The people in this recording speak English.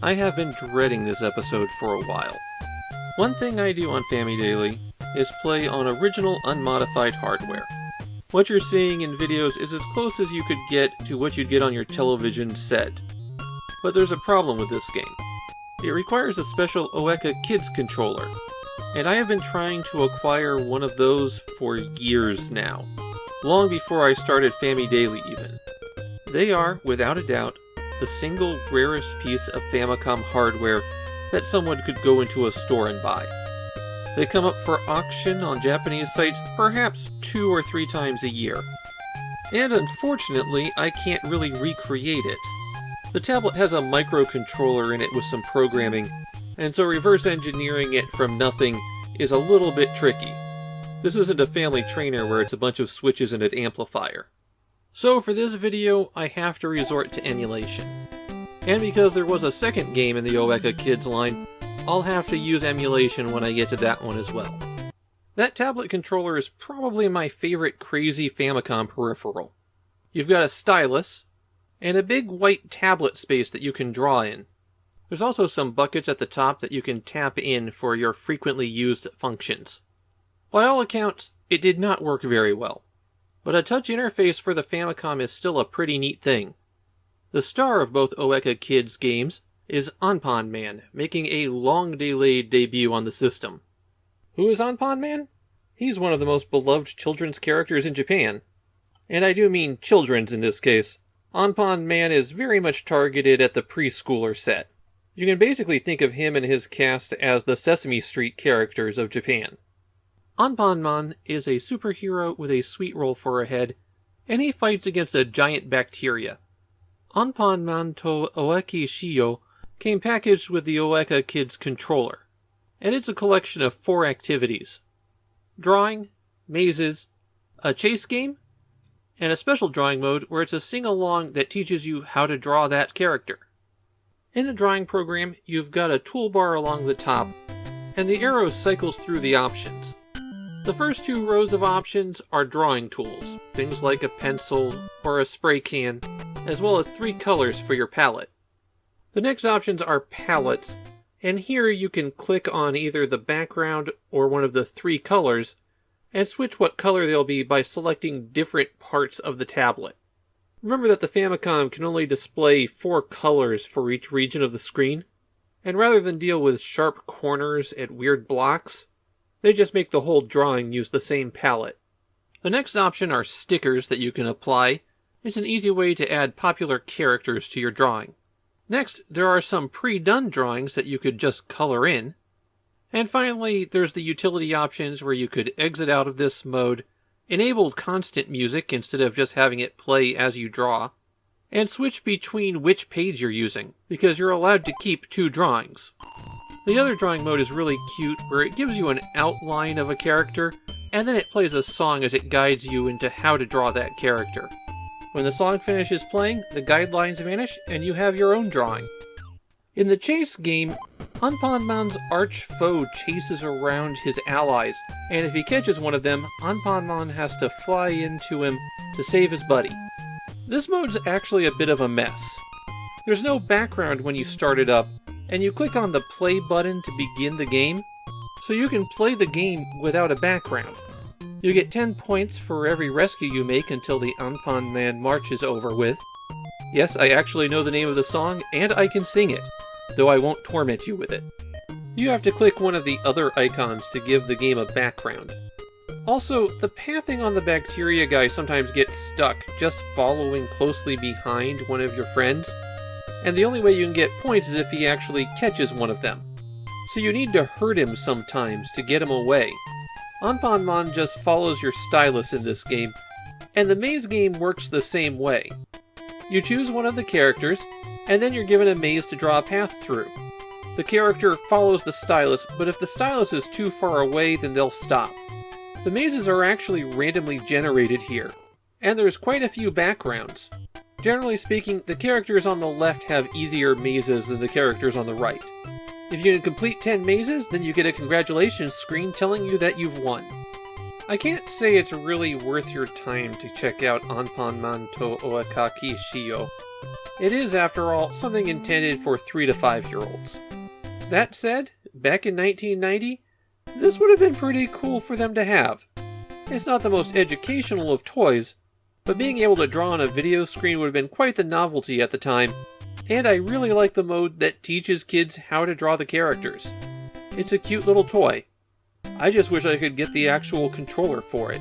I have been dreading this episode for a while. One thing I do on Famidaily is play on original unmodified hardware. What you're seeing in videos is as close as you could get to what you'd get on your television set. But there's a problem with this game. It requires a special Oeka Kids controller, and I have been trying to acquire one of those for years now, long before I started Famidaily even. They are, without a doubt, the single rarest piece of Famicom hardware that someone could go into a store and buy. They come up for auction on Japanese sites perhaps 2 or 3 times a year. And unfortunately, I can't really recreate it. The tablet has a microcontroller in it with some programming, and so reverse engineering it from nothing is a little bit tricky. This isn't a family trainer where it's a bunch of switches and an amplifier. So for this video, I have to resort to emulation. And because there was a second game in the Oeka Kids line, I'll have to use emulation when I get to that one as well. That tablet controller is probably my favorite crazy Famicom peripheral. You've got a stylus, and a big white tablet space that you can draw in. There's also some buckets at the top that you can tap in for your frequently used functions. By all accounts, it did not work very well. But a touch interface for the Famicom is still a pretty neat thing. The star of both Oeka Kids games is Anpanman, making a long-delayed debut on the system. Who is Anpanman? He's one of the most beloved children's characters in Japan. And I do mean children's in this case. Anpanman is very much targeted at the preschooler set. You can basically think of him and his cast as the Sesame Street characters of Japan. Anpanman is a superhero with a sweet roll for a head, and he fights against a giant bacteria. Anpanman to Oekaki Shiyou came packaged with the Oeka Kids controller, and it's a collection of 4 activities: drawing, mazes, a chase game, and a special drawing mode where it's a sing-along that teaches you how to draw that character. In the drawing program, you've got a toolbar along the top, and the arrow cycles through the options. The first 2 rows of options are drawing tools, things like a pencil or a spray can, as well as 3 colors for your palette. The next options are palettes, and here you can click on either the background or one of the 3 colors, and switch what color they'll be by selecting different parts of the tablet. Remember that the Famicom can only display 4 colors for each region of the screen, and rather than deal with sharp corners and weird blocks, they just make the whole drawing use the same palette. The next option are stickers that you can apply. It's an easy way to add popular characters to your drawing. Next, there are some pre-done drawings that you could just color in. And finally, there's the utility options where you could exit out of this mode, enable constant music instead of just having it play as you draw, and switch between which page you're using, because you're allowed to keep 2 drawings. The other drawing mode is really cute, where it gives you an outline of a character, and then it plays a song as it guides you into how to draw that character. When the song finishes playing, the guidelines vanish, and you have your own drawing. In the chase game, Anpanman's arch foe chases around his allies, and if he catches one of them, Anpanman has to fly into him to save his buddy. This mode's actually a bit of a mess. There's no background when you start it up, and you click on the play button to begin the game, so you can play the game without a background. You get 10 points for every rescue you make until the Anpanman march is over with. Yes, I actually know the name of the song, and I can sing it, though I won't torment you with it. You have to click one of the other icons to give the game a background. Also, the pathing on the bacteria guy sometimes gets stuck just following closely behind one of your friends, and the only way you can get points is if he actually catches one of them. So you need to hurt him sometimes to get him away. Anpanman just follows your stylus in this game, and the maze game works the same way. You choose one of the characters, and then you're given a maze to draw a path through. The character follows the stylus, but if the stylus is too far away, then they'll stop. The mazes are actually randomly generated here, and there's quite a few backgrounds. Generally speaking, the characters on the left have easier mazes than the characters on the right. If you can complete 10 mazes, then you get a congratulations screen telling you that you've won. I can't say it's really worth your time to check out Anpanman to Oekaki Shiyou, It is, after all, something intended for 3 to 5-year-olds. That said, back in 1990, this would have been pretty cool for them to have. It's not the most educational of toys, but being able to draw on a video screen would have been quite the novelty at the time, and I really like the mode that teaches kids how to draw the characters. It's a cute little toy. I just wish I could get the actual controller for it.